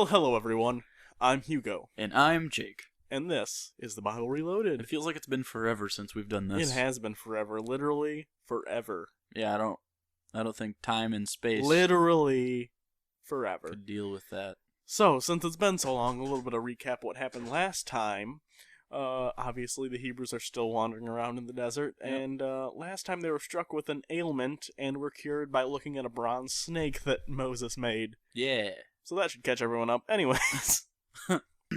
Well, hello everyone. I'm Hugo, And I'm Jake. and this is the Bible Reloaded. It feels like it's been forever since we've done this. It has been forever, literally forever. Yeah, I don't think time and space Literally forever. could deal with that. So, since it's been so long, a little bit of recap what happened last time. Obviously the Hebrews are still wandering around in the desert, Yep. and last time they were struck with an ailment and were cured by looking at a bronze snake that Moses made. Yeah. So that should catch everyone up. Anyways.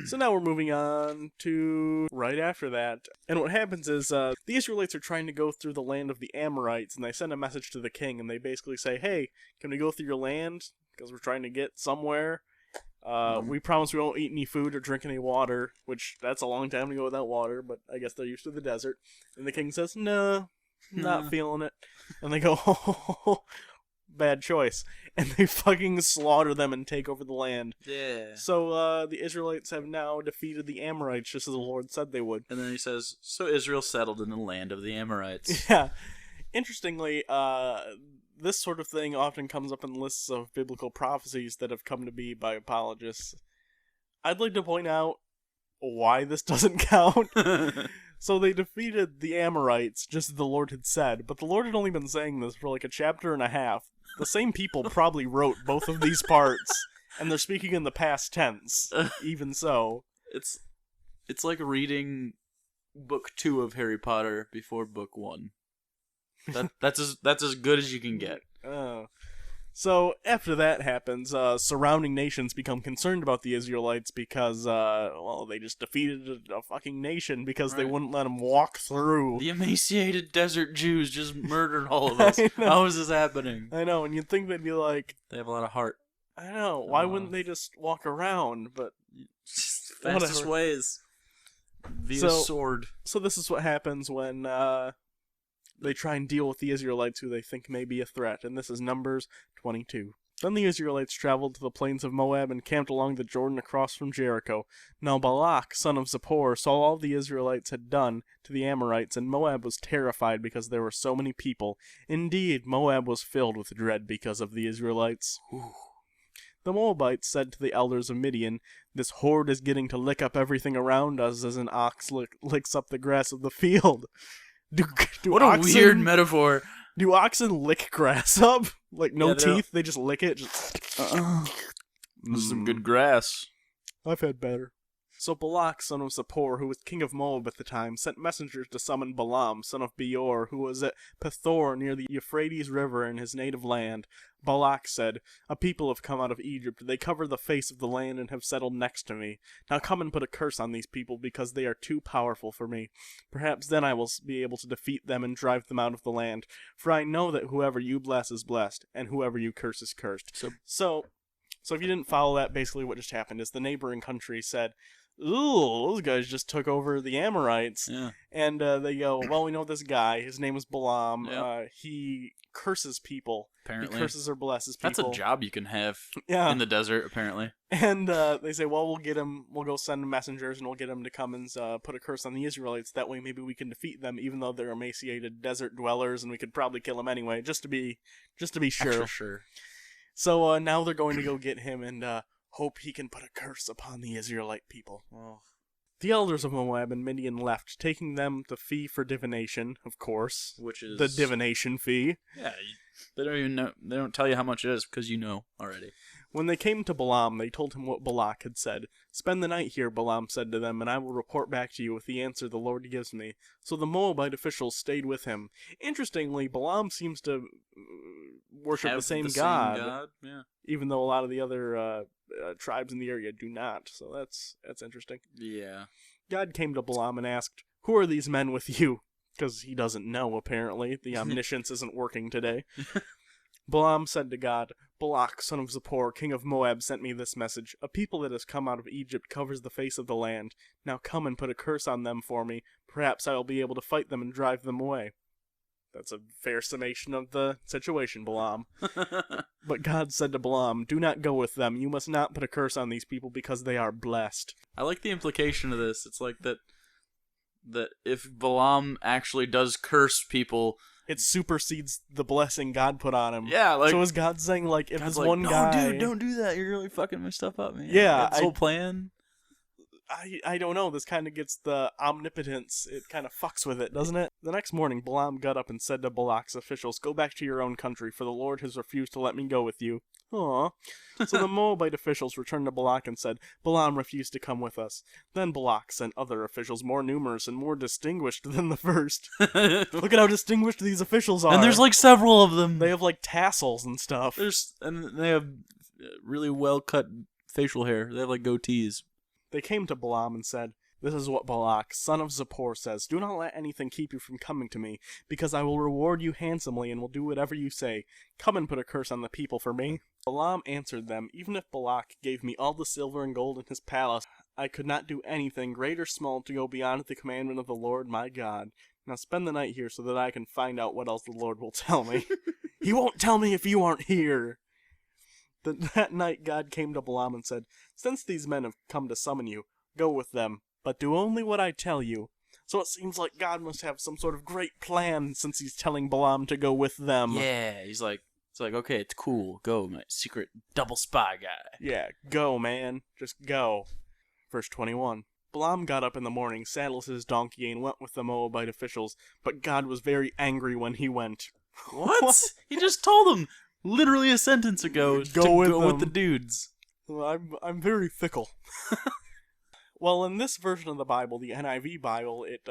So now we're moving on to right after that. And what happens is the Israelites are trying to go through the land of the Amorites, and they send a message to the king, and they basically say, hey, can we go through your land? Because we're trying to get somewhere. We promise we won't eat any food or drink any water, which that's a long time to go without water, but I guess they're used to the desert. And the king says, no, not feeling it. And they go, oh, bad choice. And they fucking slaughter them and take over the land. Yeah. So the Israelites have now defeated the Amorites, just as the Lord said they would. And then he says, so Israel settled in the land of the Amorites. Yeah. Interestingly, this sort of thing often comes up in lists of biblical prophecies that have come to be by apologists. I'd like to point out why this doesn't count. So they defeated the Amorites, just as the Lord had said, but the Lord had only been saying this for like a chapter and a half. The same people probably wrote both of these parts, and they're speaking in the past tense, even so. It's like reading book 2 of Harry Potter before book 1. That's as good as you can get. So after that happens, surrounding nations become concerned about the Israelites because, they just defeated a fucking nation because they wouldn't let them walk through. The emaciated desert Jews just murdered all of us. How is this happening? I know, and you'd think they'd be like... They have a lot of heart. I know, why wouldn't they just walk around? But fastest way is via sword. So this is what happens when they try and deal with the Israelites who they think may be a threat, and this is Numbers 22. Then the Israelites traveled to the plains of Moab and camped along the Jordan across from Jericho. Now Balak, son of Zippor, saw all the Israelites had done to the Amorites, and Moab was terrified because there were so many people. Indeed, Moab was filled with dread because of the Israelites. The Moabites said to the elders of Midian, "This horde is getting to lick up everything around us as an ox licks up the grass of the field." What a weird metaphor. Do oxen lick grass up? Like, no teeth? They just lick it? This is some good grass. I've had better. So Balak, son of Zippor, who was king of Moab at the time, sent messengers to summon Balaam, son of Beor, who was at Pethor near the Euphrates River in his native land. Balak said, "A people have come out of Egypt. They cover the face of the land and have settled next to me. Now come and put a curse on these people, because they are too powerful for me. Perhaps then I will be able to defeat them and drive them out of the land. For I know that whoever you bless is blessed, and whoever you curse is cursed." So if you didn't follow that, basically what just happened is the neighboring country said, "Ooh, those guys just took over the Amorites." Yeah. And they go, "Well, we know this guy. His name is Balaam. Yep. He curses people. Apparently. He curses or blesses people." That's a job you can have Yeah. in the desert, apparently. And they say, "Well, we'll get him. We'll go send messengers, and we'll get him to come and put a curse on the Israelites. That way, maybe we can defeat them, even though they're emaciated desert dwellers, and we could probably kill them anyway, just to be sure." Extra sure. So now they're going to go get him and hope he can put a curse upon the Israelite people. Well, The elders of Moab and Midian left, taking them the fee for divination, of course. which is The divination fee. Yeah, they don't even know. They don't tell you how much it is because you know already. When they came to Balaam, they told him what Balak had said. "Spend the night here," Balaam said to them, "and I will report back to you with the answer the Lord gives me." So the Moabite officials stayed with him. Interestingly, Balaam seems to worship Have the same same God, God? Yeah. even though a lot of the other tribes in the area do not. So that's interesting. Yeah. God came to Balaam and asked, "Who are these men with you?" Because he doesn't know, apparently. The omniscience isn't working today. Balaam said to God, "Balak, son of Zippor, king of Moab, sent me this message. A people that has come out of Egypt covers the face of the land. Now come and put a curse on them for me. Perhaps I will be able to fight them and drive them away." That's a fair summation of the situation, Balaam. But God said to Balaam, "Do not go with them. You must not put a curse on these people because they are blessed." I like the implication of this. It's like that if Balaam actually does curse people it supersedes the blessing God put on him. Yeah, like... So is God saying, like, if God's this like, one guy... No, dude, don't do that. You're really fucking my stuff up, man. Yeah. This whole plan... I don't know. This kind of gets the omnipotence. It kind of fucks with it, doesn't it? The next morning, Balaam got up and said to Balak's officials, "Go back to your own country, for the Lord has refused to let me go with you." Aww. So the Moabite officials returned to Balak and said, "Balaam refused to come with us." Then Balak sent other officials more numerous and more distinguished than the first. Look at how distinguished these officials are. And there's like several of them. They have like tassels and stuff. And they have really well cut facial hair. They have like goatees. They came to Balaam and said, "This is what Balak, son of Zippor, says. Do not let anything keep you from coming to me, because I will reward you handsomely and will do whatever you say. Come and put a curse on the people for me." Balaam answered them, "Even if Balak gave me all the silver and gold in his palace, I could not do anything, great or small, to go beyond the commandment of the Lord my God. Now spend the night here so that I can find out what else the Lord will tell me." "He won't tell me if you aren't here." That night God came to Balaam and said, "Since these men have come to summon you, go with them, but do only what I tell you." So it seems like God must have some sort of great plan since he's telling Balaam to go with them. Yeah, it's like, okay, it's cool. Go, my secret double spy guy. Yeah, go, man. Just go. Verse 21. Balaam got up in the morning, saddled his donkey, and went with the Moabite officials, but God was very angry when he went. What? He just told them literally a sentence ago to go with the dudes. Well, I'm very fickle. Well, in this version of the Bible, the NIV Bible, it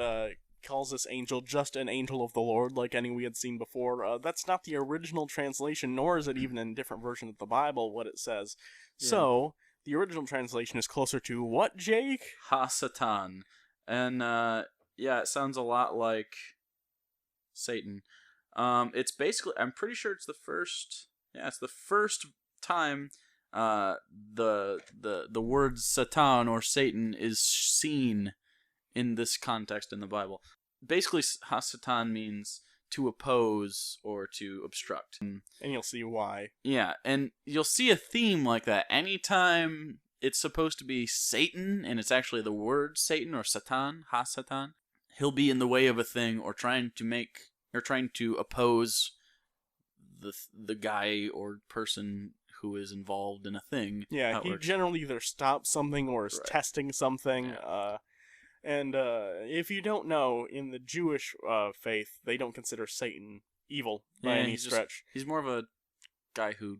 calls this angel just an angel of the Lord, like any we had seen before. That's not the original translation, nor is it even in different versions of the Bible what it says. Yeah. So, the original translation is closer to what, Jake? Ha-Satan. And, yeah, it sounds a lot like Satan. It's basically, I'm pretty sure it's the first time the word Satan or Satan is seen in this context in the Bible. Basically, Ha-Satan means to oppose or to obstruct. And you'll see why. Yeah, and you'll see a theme like that. Anytime it's supposed to be Satan, and it's actually the word Satan or Satan, Ha-Satan, he'll be in the way of a thing or trying to oppose the guy or person who is involved in a thing. Yeah, he generally either stops something or is testing something. Yeah. And if you don't know, in the Jewish faith, they don't consider Satan evil by any stretch. He's more of a guy who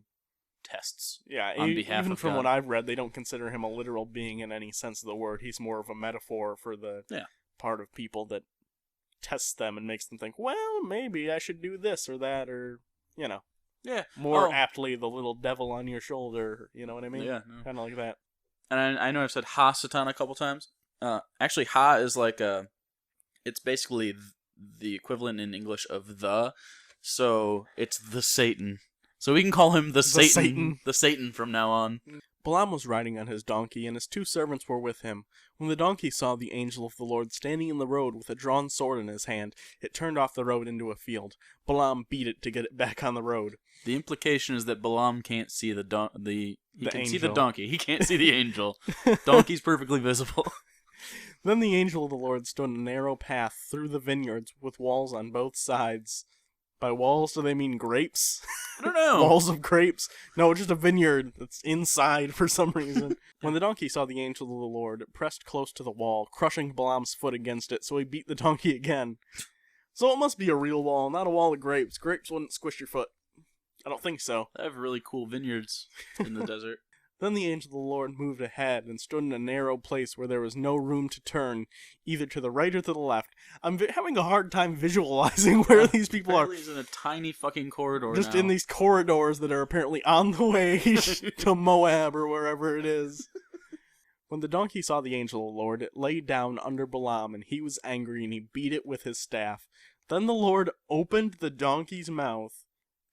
tests. Yeah, on behalf even of from God. what I've read, they don't consider him a literal being in any sense of the word. He's more of a metaphor for the part of people that tests them and makes them think, well, maybe I should do this or that, or, you know. Yeah. More aptly, the little devil on your shoulder, you know what I mean? Yeah. No. Kind of like that. And I know I've said Ha-Satan a couple times. Actually, Ha is like it's basically the equivalent in English of the, so it's the Satan. So we can call him the Satan from now on. Balaam was riding on his donkey, and his 2 servants were with him. When the donkey saw the angel of the Lord standing in the road with a drawn sword in his hand, it turned off the road into a field. Balaam beat it to get it back on the road. The implication is that Balaam can't see he can angel. see the donkey. He can't see the angel. Donkey's perfectly visible. Then the angel of the Lord stood in a narrow path through the vineyards with walls on both sides. By walls, do they mean grapes? I don't know. Walls of grapes? No, just a vineyard that's inside for some reason. When the donkey saw the angel of the Lord, it pressed close to the wall, crushing Balaam's foot against it, so he beat the donkey again. So it must be a real wall, not a wall of grapes. Grapes wouldn't squish your foot. I don't think so. They have really cool vineyards in the desert. Then the angel of the Lord moved ahead and stood in a narrow place where there was no room to turn, either to the right or to the left. I'm having a hard time visualizing where these people are. He's in a tiny fucking corridor Just now. in these corridors that are apparently on the way to Moab or wherever it is. When the donkey saw the angel of the Lord, it lay down under Balaam, and he was angry, and he beat it with his staff. Then the Lord opened the donkey's mouth,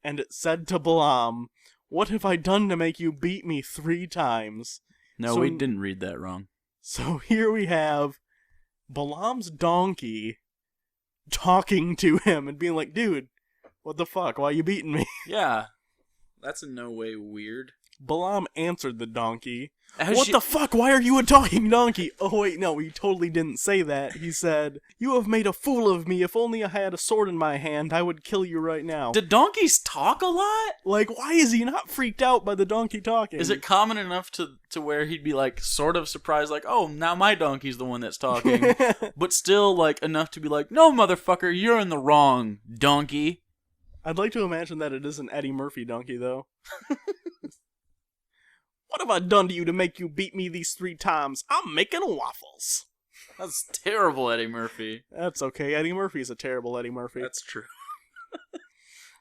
and it said to Balaam, "What have I done to make you beat me 3 times? No, we didn't read that wrong. So here we have Balaam's donkey talking to him and being like, dude, what the fuck? Why are you beating me? Yeah. That's in no way weird. Balaam answered the donkey. What the fuck? Why are you a talking donkey? Oh wait, no, he totally didn't say that. He said, "You have made a fool of me. If only I had a sword in my hand, I would kill you right now." Did donkeys talk a lot? Like, why is he not freaked out by the donkey talking? Is it common enough to where he'd be like sort of surprised, like, oh, now my donkey's the one that's talking, but still like enough to be like, no, motherfucker, you're in the wrong, donkey. I'd like to imagine that it is an Eddie Murphy donkey, though. What have I done to you to make you beat me these 3 times? I'm making waffles. That's terrible, Eddie Murphy. That's okay. Eddie Murphy's a terrible Eddie Murphy. That's true.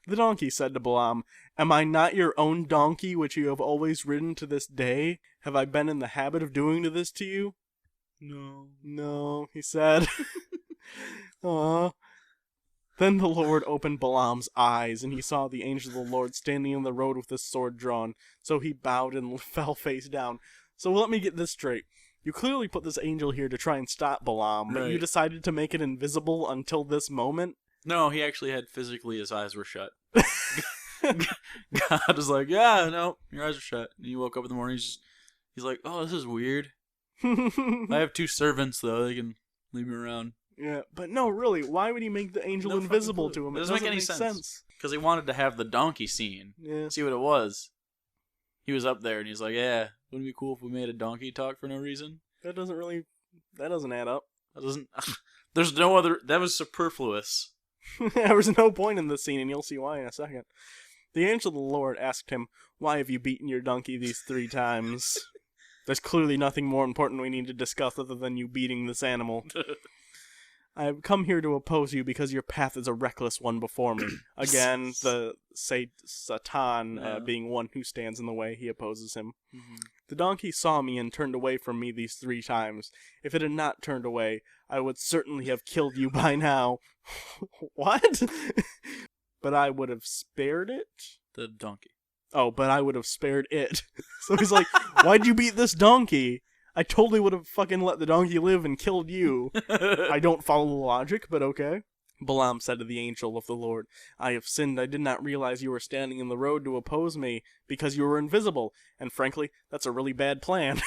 The donkey said to Balaam, "Am I not your own donkey, which you have always ridden to this day? Have I been in the habit of doing this to you?" No, he said. Aww. Then the Lord opened Balaam's eyes, and he saw the angel of the Lord standing in the road with his sword drawn. So he bowed and fell face down. So let me get this straight. You clearly put this angel here to try and stop Balaam, but you decided to make it invisible until this moment? No, he actually had physically, his eyes were shut. God was like, yeah, no, your eyes are shut. And he woke up in the morning, he's like, oh, this is weird. I have 2 servants, though. They can leave me around. Yeah, but no, really, why would he make the angel invisible to him? It doesn't make any sense. Because he wanted to have the donkey scene. Yeah. See what it was. He was up there, and he's like, yeah, wouldn't it be cool if we made a donkey talk for no reason? That doesn't add up. There's no other, that was superfluous. There was no point in this scene, and you'll see why in a second. The angel of the Lord asked him, "Why have you beaten your donkey these 3 times? There's clearly nothing more important we need to discuss other than you beating this animal. I have come here to oppose you because your path is a reckless one before me." Again, the Satan being one who stands in the way, he opposes him. Mm-hmm. "The donkey saw me and turned away from me these 3 times. If it had not turned away, I would certainly have killed you by now." What? But I would have spared it? The donkey. Oh, but I would have spared it. So he's like, why'd you beat this donkey? I totally would have fucking let the donkey live and killed you. I don't follow the logic, but okay. Balaam said to the angel of the Lord, "I have sinned. I did not realize you were standing in the road to oppose me because you were invisible, and frankly, that's a really bad plan.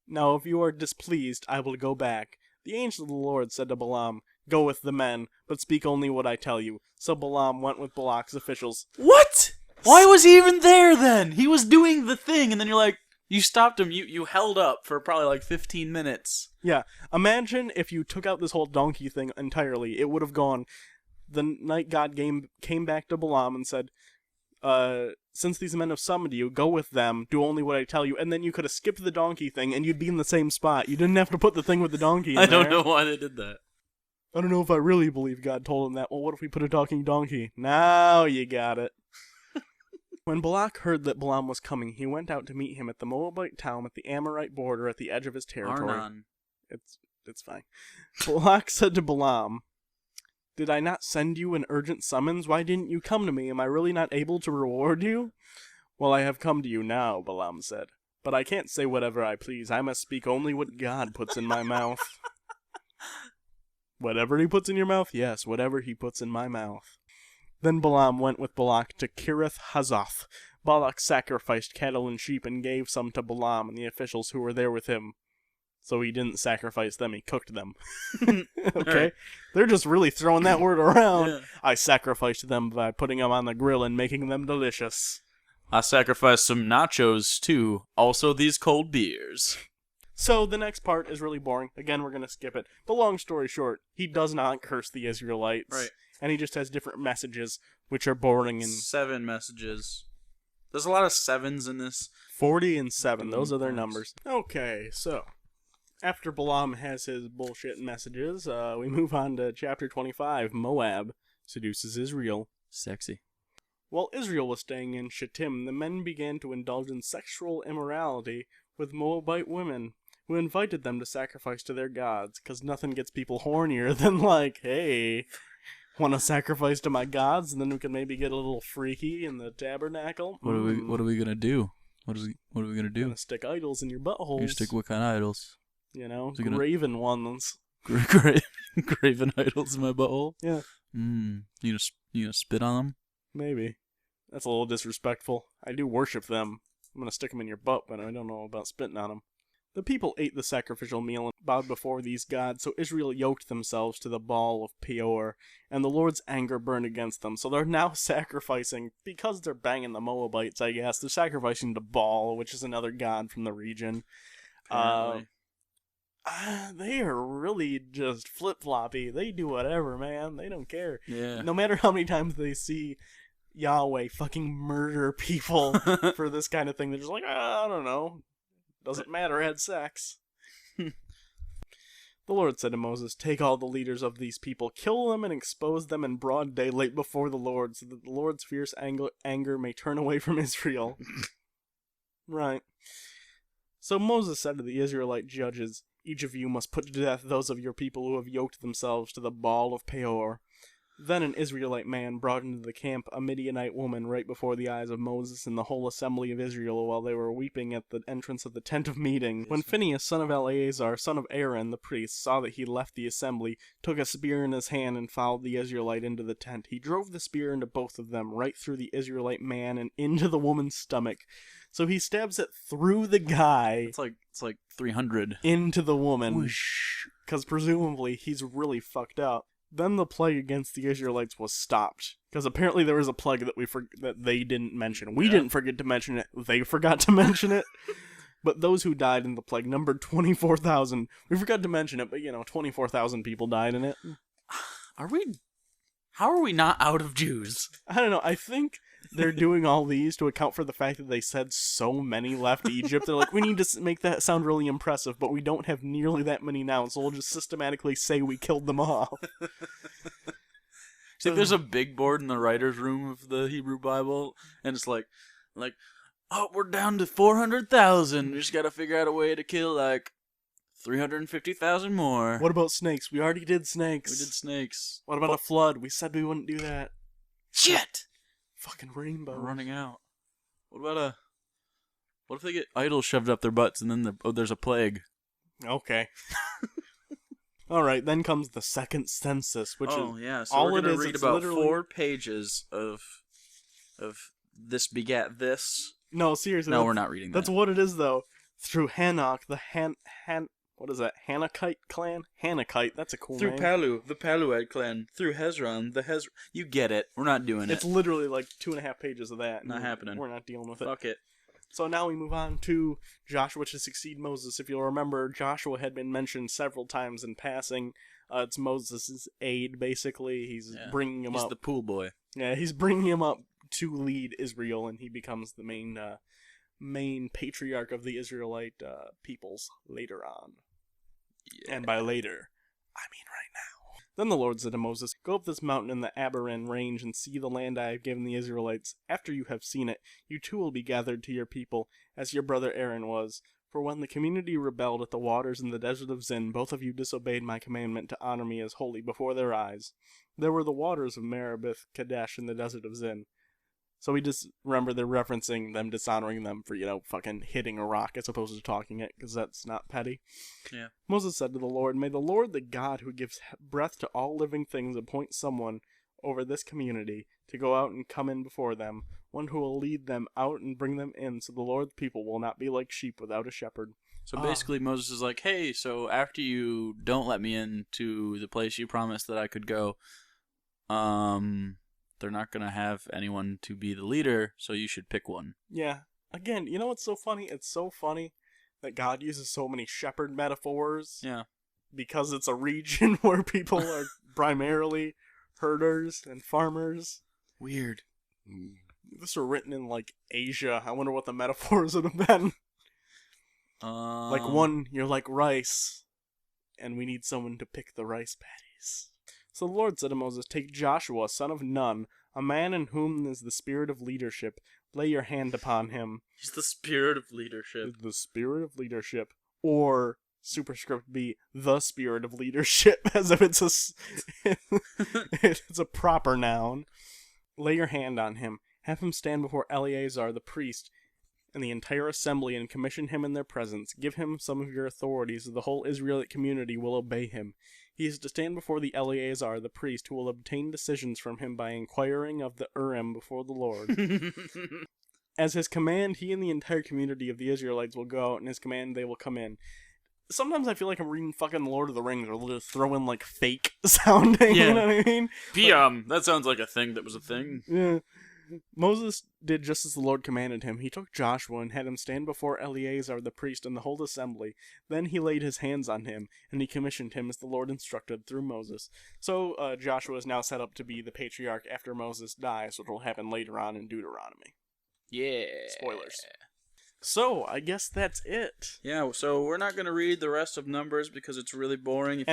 Now, if you are displeased, I will go back." The angel of the Lord said to Balaam, "Go with the men, but speak only what I tell you." So Balaam went with Balak's officials. What? Why was he even there then? He was doing the thing, and then you're like, you stopped him. You held up for probably like 15 minutes. Yeah. Imagine if you took out this whole donkey thing entirely. It would have gone. The night God came back to Balaam and said, "Since these men have summoned you, go with them, do only what I tell you." And then you could have skipped the donkey thing, and you'd be in the same spot. You didn't have to put the thing with the donkey in I there. don't know why they did that. I don't know if I really believe God told him that. Well, what if we put a talking donkey? Now you got it. When Balak heard that Balaam was coming, he went out to meet him at the Moabite town at the Amorite border at the edge of his territory. Arnon. It's fine. Balak said to Balaam, "Did I not send you an urgent summons? Why didn't you come to me? Am I really not able to reward you?" "Well, I have come to you now," Balaam said. "But I can't say whatever I please. I must speak only what God puts in my mouth." Whatever he puts in your mouth? Yes, whatever he puts in my mouth. Then Balaam went with Balak to Kiriath Huzoth. Balak sacrificed cattle and sheep and gave some to Balaam and the officials who were there with him. So he didn't sacrifice them, he cooked them. Okay? They're just really throwing that word around. Yeah. I sacrificed them by putting them on the grill and making them delicious. I sacrificed some nachos, too. Also these cold beers. So the next part is really boring. Again, we're going to skip it. But long story short, he does not curse the Israelites. Right. And he just has different messages, which are boring. And 7 messages. There's a lot of 7s in this. 40 and 7. Those are their numbers. Okay, so after Balaam has his bullshit messages, we move on to chapter 25. Moab seduces Israel. Sexy. While Israel was staying in Cheape, the men began to indulge in sexual immorality with Moabite women, who invited them to sacrifice to their gods, because nothing gets people hornier than like, hey, want to sacrifice to my gods, and then we can maybe get a little freaky in the tabernacle. What are we gonna do? What are we gonna do? Gonna stick idols in your buttholes. You stick what kind of idols? You know, graven ones. Graven idols in my butthole? Yeah. You gonna spit on them? Maybe. That's a little disrespectful. I do worship them. I'm gonna stick them in your butt, but I don't know about spitting on them. The people ate the sacrificial meal and bowed before these gods, so Israel yoked themselves to the Baal of Peor, and the Lord's anger burned against them. So they're now sacrificing, because they're banging the Moabites, I guess, they're sacrificing to Baal, which is another god from the region. They are really just flip-floppy. They do whatever, man. They don't care. Yeah. No matter how many times they see Yahweh fucking murder people for this kind of thing, they're just like, I don't know. Doesn't matter, I had sex. The Lord said to Moses, take all the leaders of these people, kill them and expose them in broad daylight before the Lord, so that the Lord's fierce anger may turn away from Israel. Right. So Moses said to the Israelite judges, each of you must put to death those of your people who have yoked themselves to the Baal of Peor. Then an Israelite man brought into the camp a Midianite woman right before the eyes of Moses and the whole assembly of Israel while they were weeping at the entrance of the tent of meeting. When Phinehas, son of Eleazar, son of Aaron, the priest, saw that he left the assembly, took a spear in his hand and followed the Israelite into the tent. He drove the spear into both of them, right through the Israelite man and into the woman's stomach. So he stabs it through the guy. It's like 300. Into the woman. Whoosh. Because presumably he's really fucked up. Then the plague against the Israelites was stopped, because apparently there was a plague that they didn't mention. We didn't forget to mention it. They forgot to mention it. But those who died in the plague numbered 24,000. We forgot to mention it, but 24,000 people died in it. How are we not out of Jews? I don't know. I think they're doing all these to account for the fact that they said so many left Egypt. They're like, we need to make that sound really impressive, but we don't have nearly that many now, so we'll just systematically say we killed them all. See, there's a big board in the writer's room of the Hebrew Bible, and it's like, oh, we're down to 400,000. We just gotta figure out a way to kill, 350,000 more. What about snakes? We already did snakes. We did snakes. What about a flood? We said we wouldn't do that. Shit! Fucking rainbow. We're running out. What if they get idols shoved up their butts and then there's a plague? Okay. Alright, then comes the second census, which so all we're going it to is, read it's about literally 4 pages of this begat this. No, seriously. No, we're not reading that. That's what it is, though. Through Hanok, the what is that? Hanokite clan? Hanokite, that's a cool Through name. Palu, the Paluite clan. Through Hezron, You get it. We're not doing it. It's literally like 2.5 pages of that. Not happening. We're not dealing with it. Fuck it. So now we move on to Joshua to succeed Moses. If you'll remember, Joshua had been mentioned several times in passing. It's Moses' aide, basically. He's bringing him up. He's the pool boy. Yeah, he's bringing him up to lead Israel, and he becomes the main patriarch of the Israelite peoples later on. Yeah. And by later, I mean right now. Then the Lord said to Moses, go up this mountain in the Abiram range and see the land I have given the Israelites. After you have seen it, you too will be gathered to your people, as your brother Aaron was. For when the community rebelled at the waters in the desert of Zin, both of you disobeyed my commandment to honor me as holy before their eyes. There were the waters of Meribah Kadesh in the desert of Zin. So we just remember they're referencing them dishonoring them for, fucking hitting a rock as opposed to talking it, because that's not petty. Yeah. Moses said to the Lord, may the Lord, the God who gives breath to all living things, appoint someone over this community to go out and come in before them, one who will lead them out and bring them in, so the Lord's people will not be like sheep without a shepherd. So basically Moses is like, hey, so after you don't let me into the place you promised that I could go, they're not going to have anyone to be the leader, so you should pick one. Yeah. Again, you know what's so funny? It's so funny that God uses so many shepherd metaphors. Yeah. Because it's a region where people are primarily herders and farmers. Weird. If this were written in, Asia, I wonder what the metaphors would have been. You're like rice, and we need someone to pick the rice paddies. So the Lord said to Moses, take Joshua, son of Nun, a man in whom is the spirit of leadership. Lay your hand upon him. He's the spirit of leadership. The spirit of leadership. Or, superscript B, the spirit of leadership, as if it's a proper noun. Lay your hand on him. Have him stand before Eleazar the priest. and the entire assembly and commission him in their presence. Give him some of your authorities, so the whole Israelite community will obey him. He is to stand before the Eleazar, the priest, who will obtain decisions from him by inquiring of the Urim before the Lord. As his command, he and the entire community of the Israelites will go out, and his command, they will come in. Sometimes I feel like I'm reading fucking Lord of the Rings, or they'll just throw in, like, fake sounding, you know what I mean? That sounds like a thing that was a thing. Yeah. Moses did just as the Lord commanded him. He took Joshua and had him stand before Eleazar the priest and the whole assembly. Then he laid his hands on him, and he commissioned him as the Lord instructed through Moses. So Joshua is now set up to be the patriarch after Moses dies, which will happen later on in Deuteronomy. Yeah. Spoilers. So, I guess that's it. Yeah, so we're not going to read the rest of Numbers because it's really boring.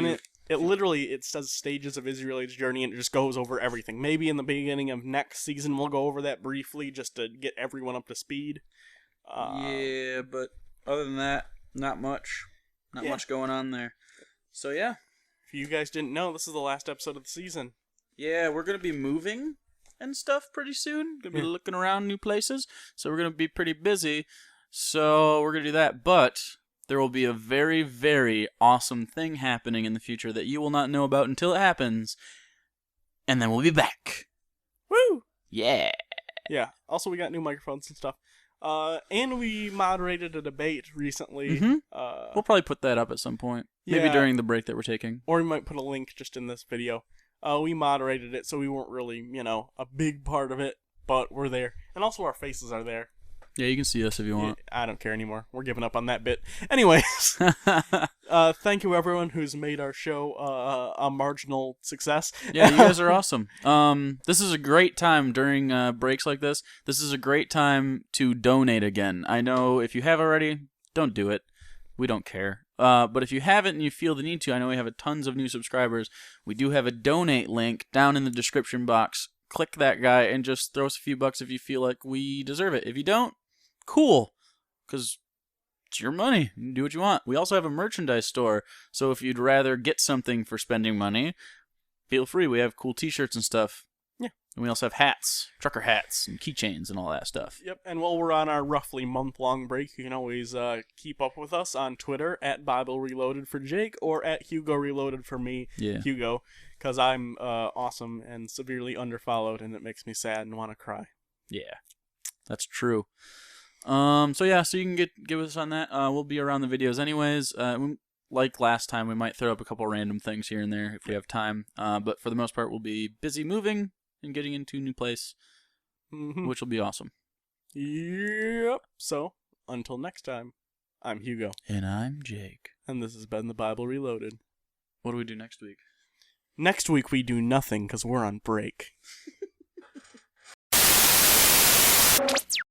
It literally, it says stages of Israel's journey, and it just goes over everything. Maybe in the beginning of next season we'll go over that briefly just to get everyone up to speed. Yeah, but other than that, not much. Not much going on there. So yeah. If you guys didn't know, this is the last episode of the season. Yeah, we're going to be moving and stuff pretty soon. Going to be looking around new places. So we're going to be pretty busy. So we're going to do that. But there will be a very, very awesome thing happening in the future that you will not know about until it happens. And then we'll be back. Woo! Yeah. Yeah. Also, we got new microphones and stuff. And we moderated a debate recently. Mm-hmm. We'll probably put that up at some point. Maybe during the break that we're taking. Or we might put a link just in this video. We moderated it, so we weren't really, a big part of it, but we're there. And also our faces are there. Yeah, you can see us if you want. I don't care anymore. We're giving up on that bit. Anyways, thank you everyone who's made our show a marginal success. Yeah, you guys are awesome. This is a great time during breaks like this. This is a great time to donate again. I know if you have already, don't do it. We don't care. But if you haven't and you feel the need to, I know we have tons of new subscribers. We do have a donate link down in the description box. Click that guy and just throw us a few bucks if you feel like we deserve it. If you don't, cool, because it's your money. You can do what you want. We also have a merchandise store, so if you'd rather get something for spending money, feel free. We have cool t-shirts and stuff. Yeah. And we also have hats, trucker hats, and keychains and all that stuff. Yep, and while we're on our roughly month-long break, you can always keep up with us on Twitter, at Bible Reloaded for Jake, or at Hugo Reloaded for me, Hugo, because I'm awesome and severely underfollowed, and it makes me sad and want to cry. Yeah, that's true. So you can get with us on that. We'll be around the videos anyways. Like last time, we might throw up a couple random things here and there if we have time. But for the most part, we'll be busy moving and getting into a new place, which will be awesome. Yep. So, until next time, I'm Hugo. And I'm Jake. And this has been the Bible Reloaded. What do we do next week? Next week we do nothing because we're on break.